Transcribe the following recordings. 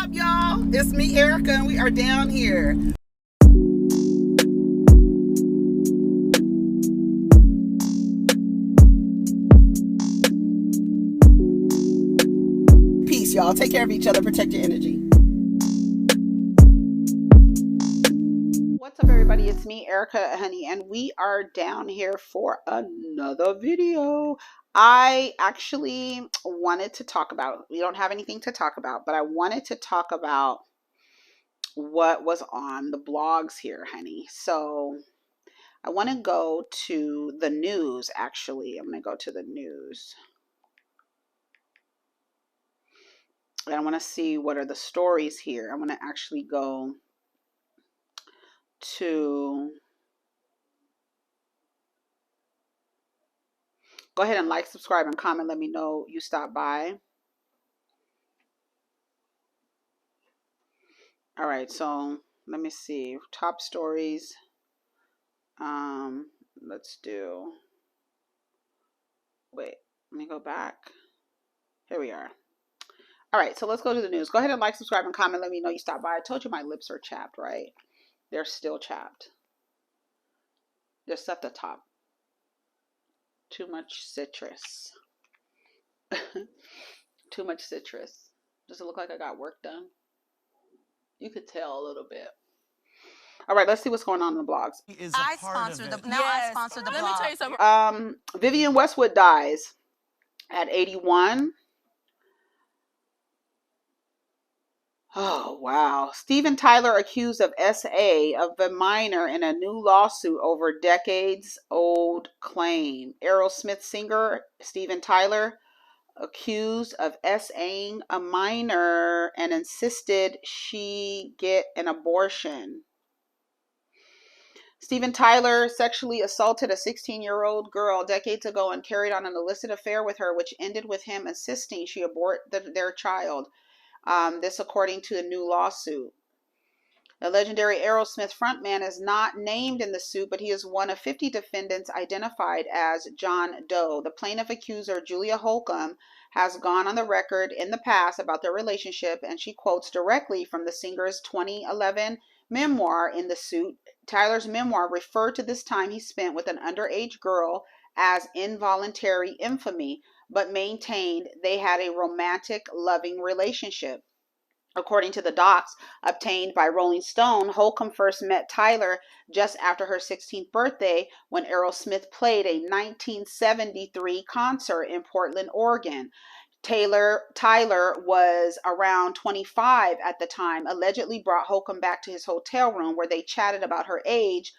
up, y'all? It's me, Erica, and we are down here. Peace, y'all. Take care of each other. Protect your energy. What's up, everybody? It's me, Erica, honey, and we are down here for another video. I actually wanted to talk about, we don't have anything to talk about, but I wanted to talk about what was on the blogs here, honey. So I want to go to the news, actually. I'm going to go to the news. And I want to see what are the stories here. I want to actually go to... Go ahead and like, subscribe, and comment. Let me know you stopped by. All right, so let me see. Top stories. Let's do... Wait, let me go back. Here we are. All right, so let's go to the news. Go ahead and like, subscribe, and comment. Let me know you stopped by. I told you my lips are chapped, right? They're still chapped. Just at the top. Too much citrus. Too much citrus. Does it look like I got work done? You could tell a little bit. All right, let's see what's going on in the blogs. I sponsor the blog. Let me tell you something. Vivienne Westwood dies at 81. Oh, wow. Steven Tyler accused of SA of the minor in a new lawsuit over decades-old claim. Aerosmith singer Steven Tyler accused of SAing a minor and insisted she get an abortion. Steven Tyler sexually assaulted a 16-year-old girl decades ago and carried on an illicit affair with her, which ended with him insisting she abort their child. This according to a new lawsuit. The legendary Aerosmith frontman is not named in the suit, but he is one of 50 defendants identified as John Doe. The plaintiff accuser, Julia Holcomb, has gone on the record in the past about their relationship, and she quotes directly from the singer's 2011 memoir in the suit. Tyler's memoir referred to this time he spent with an underage girl as involuntary infamy, but maintained they had a romantic, loving relationship. According to the docs obtained by Rolling Stone, Holcomb first met Tyler just after her 16th birthday when Aerosmith played a 1973 concert in Portland, Oregon. Tyler was around 25 at the time, allegedly brought Holcomb back to his hotel room where they chatted about her age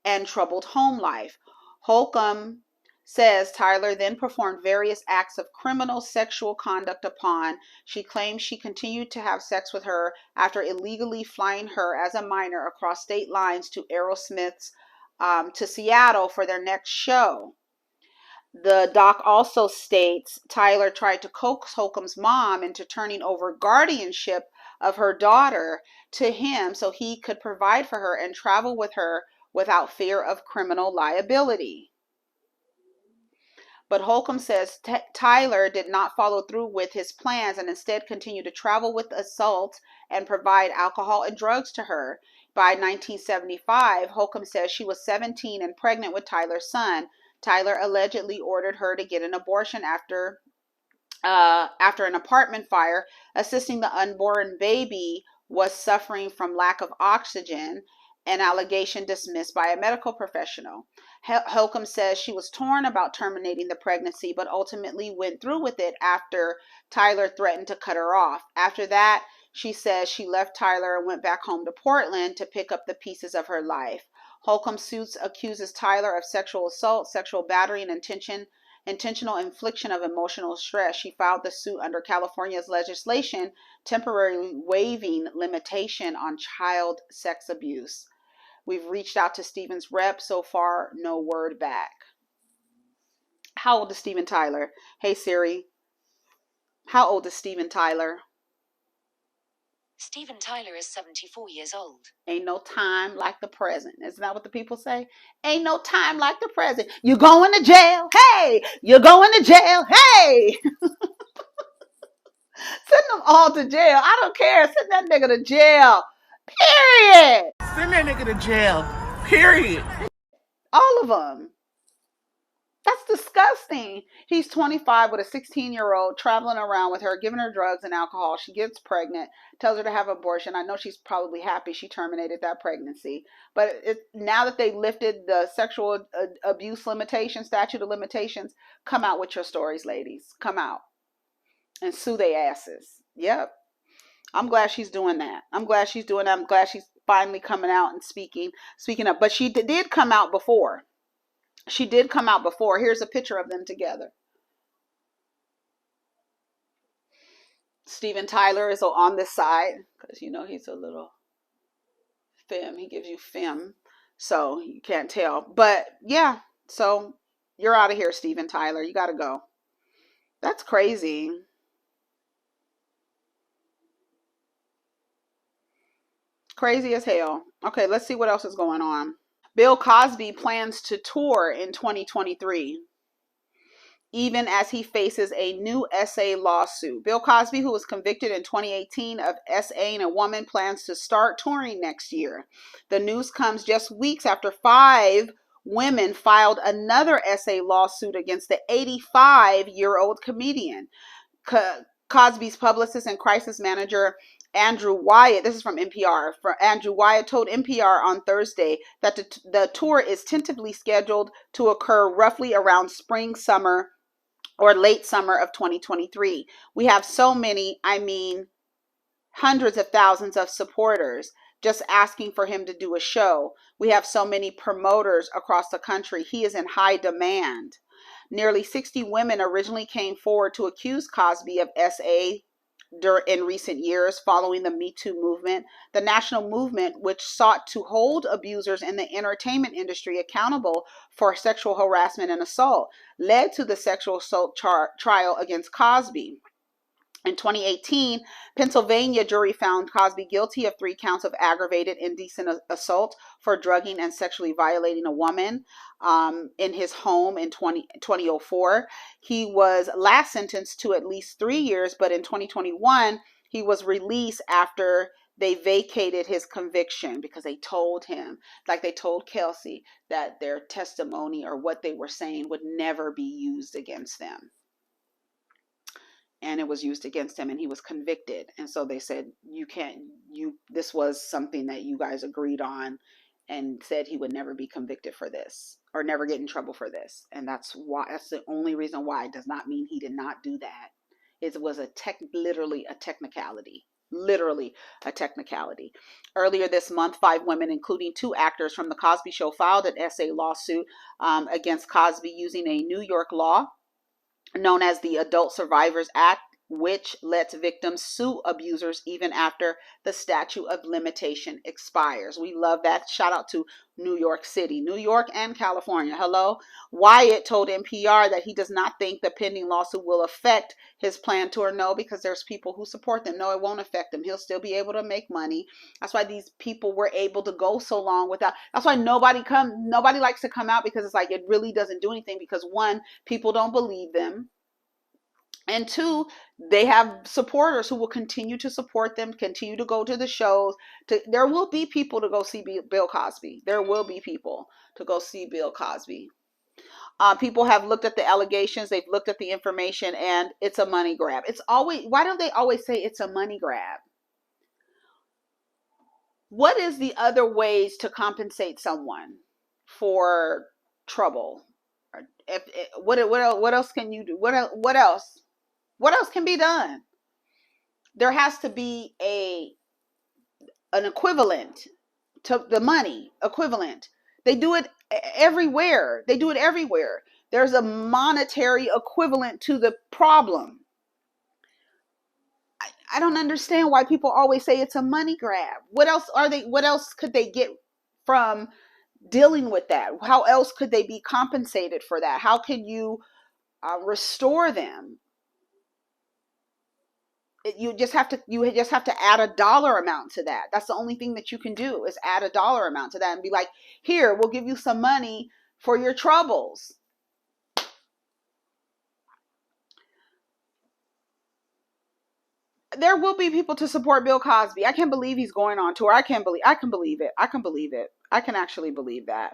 and troubled home life. Holcomb says Tyler then performed various acts of criminal sexual conduct upon. She claims she continued to have sex with her after illegally flying her as a minor across state lines to Aerosmith's to Seattle for their next show. The doc also states Tyler tried to coax Holcomb's mom into turning over guardianship of her daughter to him so he could provide for her and travel with her without fear of criminal liability. But Holcomb says Tyler did not follow through with his plans and instead continued to travel with assault and provide alcohol and drugs to her. By 1975, Holcomb says she was 17 and pregnant with Tyler's son. Tyler allegedly ordered her to get an abortion after an apartment fire, assisting the unborn baby was suffering from lack of oxygen, an allegation dismissed by a medical professional. Holcomb says she was torn about terminating the pregnancy, but ultimately went through with it after Tyler threatened to cut her off. After that, she says she left Tyler and went back home to Portland to pick up the pieces of her life. Holcomb suits accuses Tyler of sexual assault, sexual battery, and intentional infliction of emotional stress. She filed the suit under California's legislation temporarily waiving limitation on child sex abuse. We've reached out to Steven's rep. So far, no word back. How old is Steven Tyler? Hey Siri. How old is Steven Tyler? Steven Tyler is 74 years old. Ain't no time like the present. Isn't that what the people say? Ain't no time like the present. You're going to jail. Hey! You're going to jail. Hey! Send them all to jail. I don't care. Send that nigga to jail. Period. Send that nigga to jail. Period. All of them. That's disgusting. He's 25 with a 16-year-old traveling around with her, giving her drugs and alcohol. She gets pregnant, tells her to have an abortion. I know she's probably happy she terminated that pregnancy. But now that they lifted the sexual abuse statute of limitations, come out with your stories, ladies. Come out and sue their asses. Yep. I'm glad she's doing that. I'm glad she's finally coming out and speaking up. But she did come out before. Here's a picture of them together. Steven Tyler is on this side because he's a little femme. He gives you femme, so you can't tell. But yeah, so you're out of here, Steven Tyler. You got to go. That's crazy. Crazy as hell. Okay, let's see what else is going on. Bill Cosby plans to tour in 2023, even as he faces a new SA lawsuit. Bill Cosby, who was convicted in 2018 of SAing a woman, plans to start touring next year. The news comes just weeks after 5 women filed another SA lawsuit against the 85-year-old comedian. Cosby's publicist and crisis manager Andrew Wyatt, this is from NPR, Andrew Wyatt told NPR on Thursday that the tour is tentatively scheduled to occur roughly around spring, summer, or late summer of 2023. We have so many, hundreds of thousands of supporters just asking for him to do a show. We have so many promoters across the country. He is in high demand. Nearly 60 women originally came forward to accuse Cosby of SA in recent years following the Me Too movement. The national movement, which sought to hold abusers in the entertainment industry accountable for sexual harassment and assault, led to the sexual assault trial against Cosby. In 2018, Pennsylvania jury found Cosby guilty of 3 counts of aggravated indecent assault for drugging and sexually violating a woman in his home in 2004. He was last sentenced to at least 3 years, but in 2021, he was released after they vacated his conviction because they told him, like they told Kelsey, that their testimony or what they were saying would never be used against them. And it was used against him and he was convicted. And so they said, this was something that you guys agreed on and said he would never be convicted for this or never get in trouble for this. And that's the only reason why. It does not mean he did not do that. It was literally a technicality. Earlier this month, 5 women, including 2 actors from The Cosby Show, filed an SA lawsuit against Cosby using a New York law known as the Adult Survivors Act, which lets victims sue abusers even after the statute of limitation expires. We love that. Shout out to New York City, New York and California. Hello. Wyatt told NPR that he does not think the pending lawsuit will affect his planned tour. No, because there's people who support them. No, it won't affect him. He'll still be able to make money. That's why these people were able to go so long without. That's why nobody likes to come out, because it's like it really doesn't do anything, because 1, people don't believe them. And 2, they have supporters who will continue to support them, continue to go to the shows. There will be people to go see Bill Cosby. There will be people to go see Bill Cosby. People have looked at the allegations. They've looked at the information, and it's a money grab. Why don't they always say it's a money grab? What is the other ways to compensate someone for trouble? What else can you do? What else? What else can be done? There has to be an equivalent to the money equivalent. They do it everywhere. There's a monetary equivalent to the problem. I don't understand why people always say it's a money grab. What else could they get from dealing with that? How else could they be compensated for that? How can you restore them? You just have to add a dollar amount to that. That's the only thing that you can do, is add a dollar amount to that and be like, here, we'll give you some money for your troubles. there will be people to support Bill Cosby. I can't believe he's going on tour. I can believe it. I can believe it. I can actually believe that.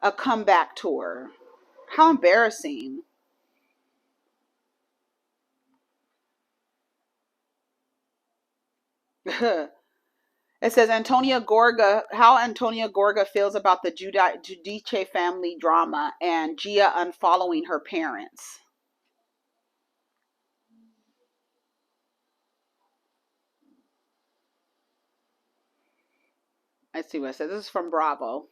A comeback tour. How embarrassing. It says how Antonia Gorga feels about the Giudice family drama and Gia unfollowing her parents. Let's see what it says. This is from Bravo.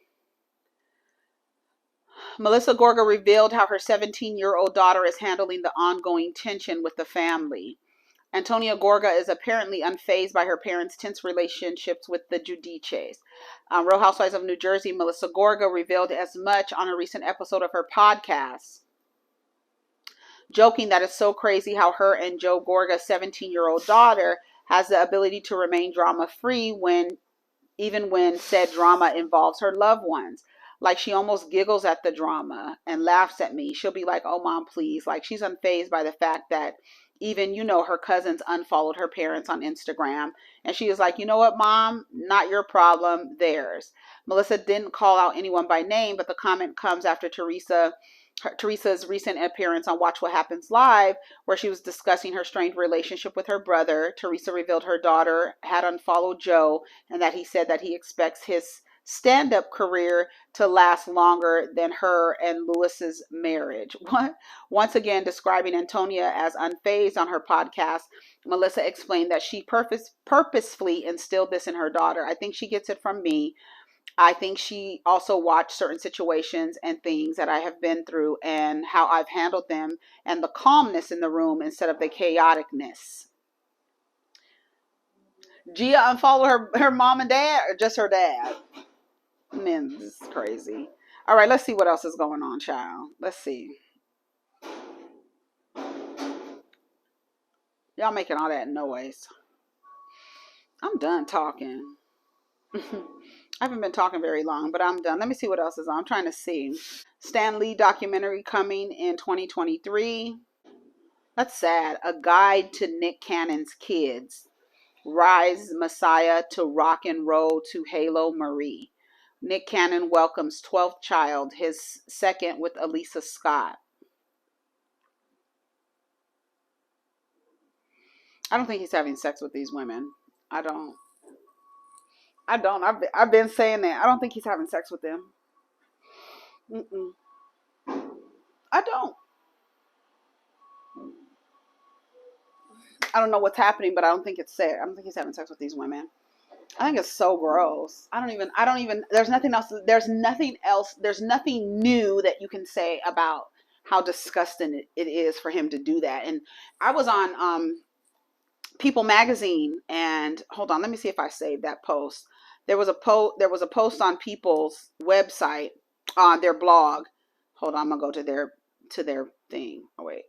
Melissa Gorga revealed how her 17-year-old daughter is handling the ongoing tension with the family. Antonia Gorga is apparently unfazed by her parents' tense relationships with the Giudices. Real Housewives of New Jersey, Melissa Gorga revealed as much on a recent episode of her podcast, joking that it's so crazy how her and Joe Gorga's 17-year-old daughter has the ability to remain drama-free even when said drama involves her loved ones. Like, she almost giggles at the drama and laughs at me. She'll be like, oh, mom, please. Like, she's unfazed by the fact that even, her cousins unfollowed her parents on Instagram. And she is like, you know what, mom? Not your problem, theirs. Melissa didn't call out anyone by name, but the comment comes after Teresa's recent appearance on Watch What Happens Live, where she was discussing her strained relationship with her brother. Teresa revealed her daughter had unfollowed Joe and that he said that he expects his stand-up career to last longer than her and Lewis's marriage. Once again, describing Antonia as unfazed on her podcast, Melissa explained that she purposefully instilled this in her daughter. I think she gets it from me. I think she also watched certain situations and things that I have been through and how I've handled them and the calmness in the room instead of the chaoticness. Gia unfollowed her mom and dad, or just her dad? Man, this is crazy. All right, let's see what else is going on, child. Let's see. Y'all making all that noise. I'm done talking. I haven't been talking very long, but I'm done. Let me see what else is on. I'm trying to see. Stan Lee documentary coming in 2023. That's sad. A guide to Nick Cannon's kids. Rise Messiah to rock and roll to Halo Marie. Nick Cannon welcomes 12th child, his second with Elisa Scott. I don't think he's having sex with these women. I don't. I've been saying that. I don't think he's having sex with them. I don't. I don't know what's happening, but I don't think it's fair. I don't think he's having sex with these women. I think it's so gross. I don't even, there's nothing else. There's nothing new that you can say about how disgusting it is for him to do that. And I was on People magazine, and hold on, let me see if I saved that post. There was a post on People's website, on their blog. Hold on, I'm gonna go to their thing. Oh wait.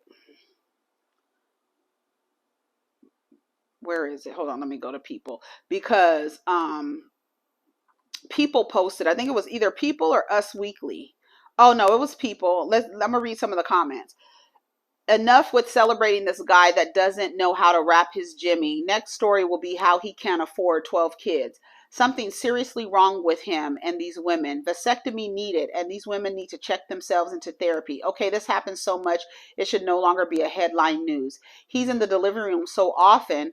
Where is it? Hold on, let me go to People, because People posted, I think it was either People or Us Weekly. Oh no, it was People. I'm gonna read some of the comments. Enough with celebrating this guy that doesn't know how to wrap his Jimmy. Next story will be how he can't afford 12 kids. Something seriously wrong with him and these women. Vasectomy needed, and these women need to check themselves into therapy. Okay, this happens so much, it should no longer be a headline news. He's in the delivery room so often,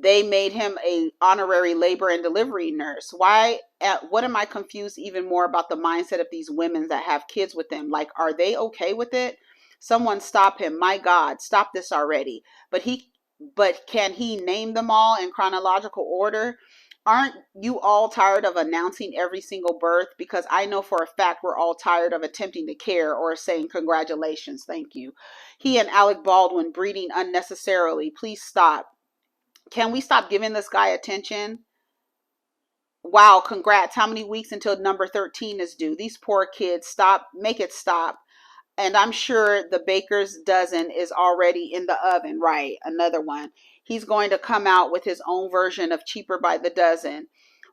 they made him a honorary labor and delivery nurse. What am I confused even more about the mindset of these women that have kids with them? Like, are they okay with it? Someone stop him. My God, stop this already. But can he name them all in chronological order? Aren't you all tired of announcing every single birth? Because I know for a fact we're all tired of attempting to care or saying congratulations, thank you. He and Alec Baldwin breeding unnecessarily. Please stop. Can we stop giving this guy attention? Wow, congrats. How many weeks until number 13 is due? These poor kids, stop. Make it stop. And I'm sure the baker's dozen is already in the oven. Right, another one. He's going to come out with his own version of cheaper by the dozen.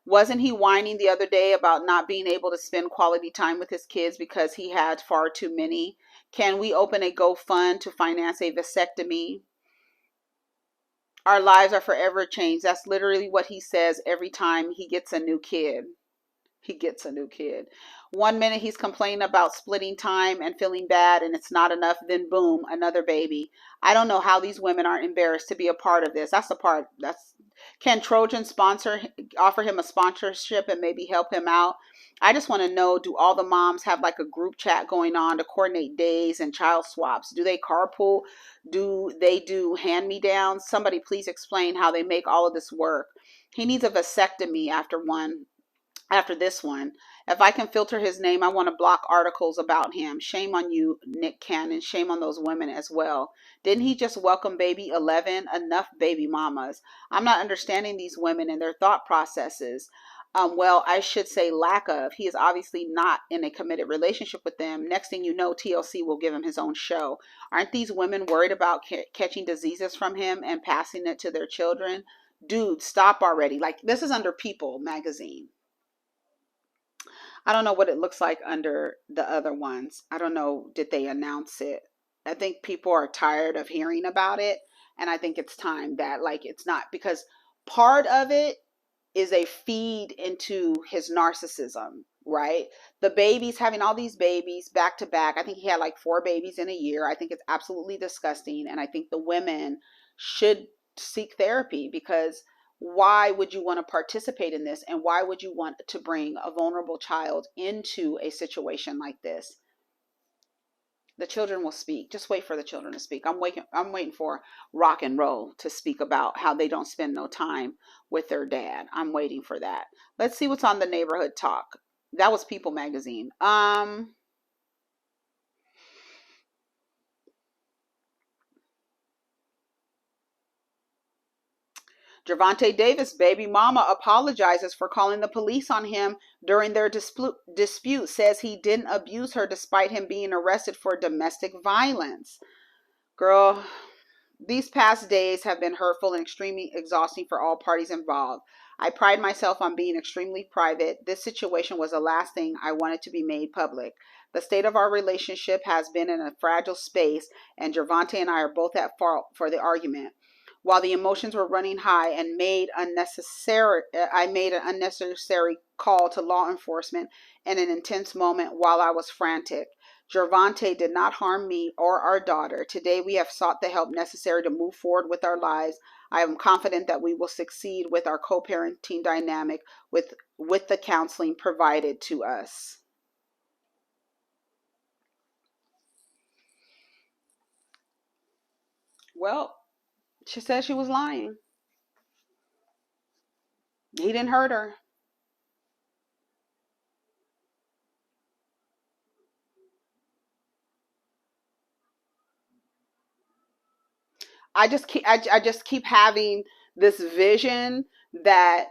Wasn't he whining the other day about not being able to spend quality time with his kids because he had far too many? Can we open a GoFund to finance a vasectomy? Our lives are forever changed. That's literally what he says every time he gets a new kid. He gets a new kid. 1 minute he's complaining about splitting time and feeling bad and it's not enough. Then boom, another baby. I don't know how these women aren't embarrassed to be a part of this. That's the part. Can Trojan offer him a sponsorship and maybe help him out? I just want to know, do all the moms have like a group chat going on to coordinate days and child swaps? Do they carpool? Do they do hand-me-downs? Somebody please explain how they make all of this work. He needs a vasectomy after this one. If I can filter his name, I want to block articles about him. Shame on you, Nick Cannon. Shame on those women as well. Didn't he just welcome baby 11? Enough baby mamas. I'm not understanding these women and their thought processes. Well, I should say lack of. He is obviously not in a committed relationship with them. Next thing you know, TLC will give him his own show. Aren't these women worried about catching diseases from him and passing it to their children? Dude, stop already. Like, this is under People magazine. I don't know what it looks like under the other ones. I don't know. Did they announce it? I think people are tired of hearing about it. And I think it's time that, like, it's not, because part of it is a feed into his narcissism, right? The babies, having all these babies back to back. I think he had like 4 babies in a year. I think it's absolutely disgusting. And I think the women should seek therapy, because why would you want to participate in this? And why would you want to bring a vulnerable child into a situation like this? The children will speak. Just wait for the children to speak. I'm waiting for rock and roll to speak about how they don't spend no time with their dad. I'm waiting for that. Let's see what's on the neighborhood talk. That was People magazine. Gervonta Davis' baby mama apologizes for calling the police on him during their dispute, says he didn't abuse her despite him being arrested for domestic violence. Girl, these past days have been hurtful and extremely exhausting for all parties involved. I pride myself on being extremely private. This situation was the last thing I wanted to be made public. The state of our relationship has been in a fragile space, and Gervonta and I are both at fault for the argument. While the emotions were running high and I made an unnecessary call to law enforcement in an intense moment while I was frantic. Gervonta did not harm me or our daughter. Today we have sought the help necessary to move forward with our lives. I am confident that we will succeed with our co-parenting dynamic with the counseling provided to us. Well, she said she was lying. He didn't hurt her. I just keep having this vision that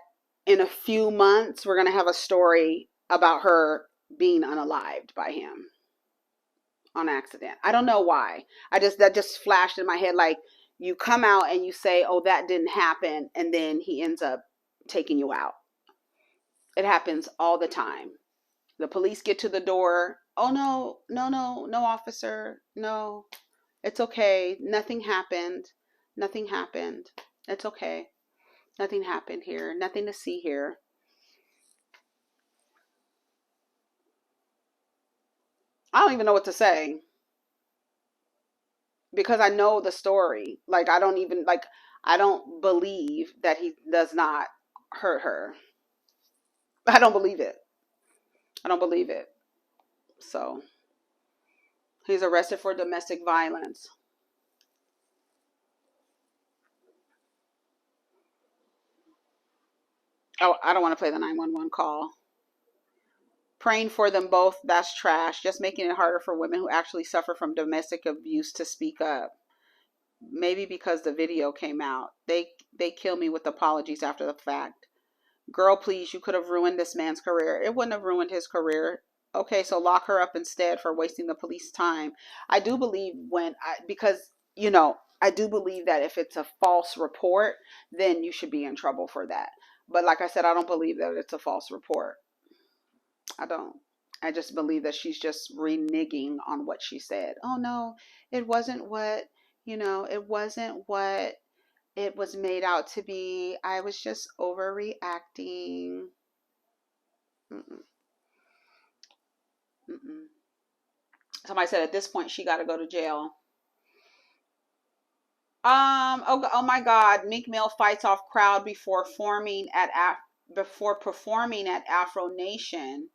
in a few months we're going to have a story about her being unalived by him on accident. I don't know why. That just flashed in my head, like, you come out and you say, "Oh, that didn't happen," and then he ends up taking you out. It happens all the time. The police get to the door. "Oh, no, no, no, no, officer. No. It's okay. Nothing happened. Nothing happened. It's okay. Nothing happened here. Nothing to see here." I don't even know what to say, because I know the story. Like, I don't believe that he does not hurt her. I don't believe it. I don't believe it. So, he's arrested for domestic violence. Oh, I don't want to play the 911 call. Praying for them both, that's trash. Just making it harder for women who actually suffer from domestic abuse to speak up. Maybe because the video came out. They kill me with apologies after the fact. Girl, please, you could have ruined this man's career. It wouldn't have ruined his career. Okay, so lock her up instead for wasting the police time. I do believe I do believe that if it's a false report, then you should be in trouble for that. But like I said, I don't believe that it's a false report. I don't. I just believe that she's just reneging on what she said. "Oh no, it wasn't what, it wasn't what it was made out to be. I was just overreacting. Mm-mm. Mm-mm. Somebody said at this point she got to go to jail. Oh my God. Meek Mill fights off crowd before performing at Afro Nation.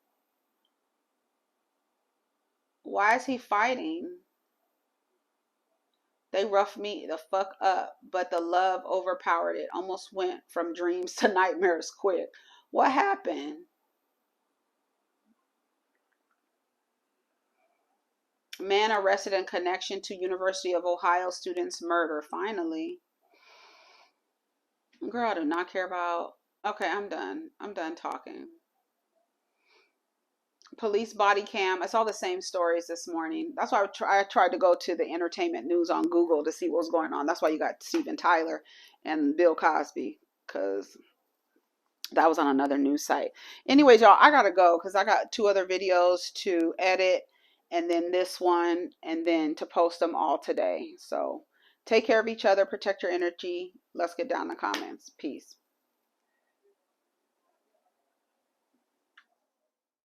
Why is he fighting? They roughed me the fuck up, but the love overpowered it. Almost went from dreams to nightmares quick. What happened? Man arrested in connection to University of Ohio student's murder. Finally. Girl, I do not care about. Okay, I'm done. I'm done talking. Police body cam. I saw the same stories this morning. That's why I tried to go to the entertainment news on Google to see what was going on. That's why you got Steven Tyler and Bill Cosby, because that was on another news site. Anyways, y'all, I gotta go because I got 2 other videos to edit, and then this one, and then to post them all today. So take care of each other, protect your energy. Let's get down in the comments. Peace.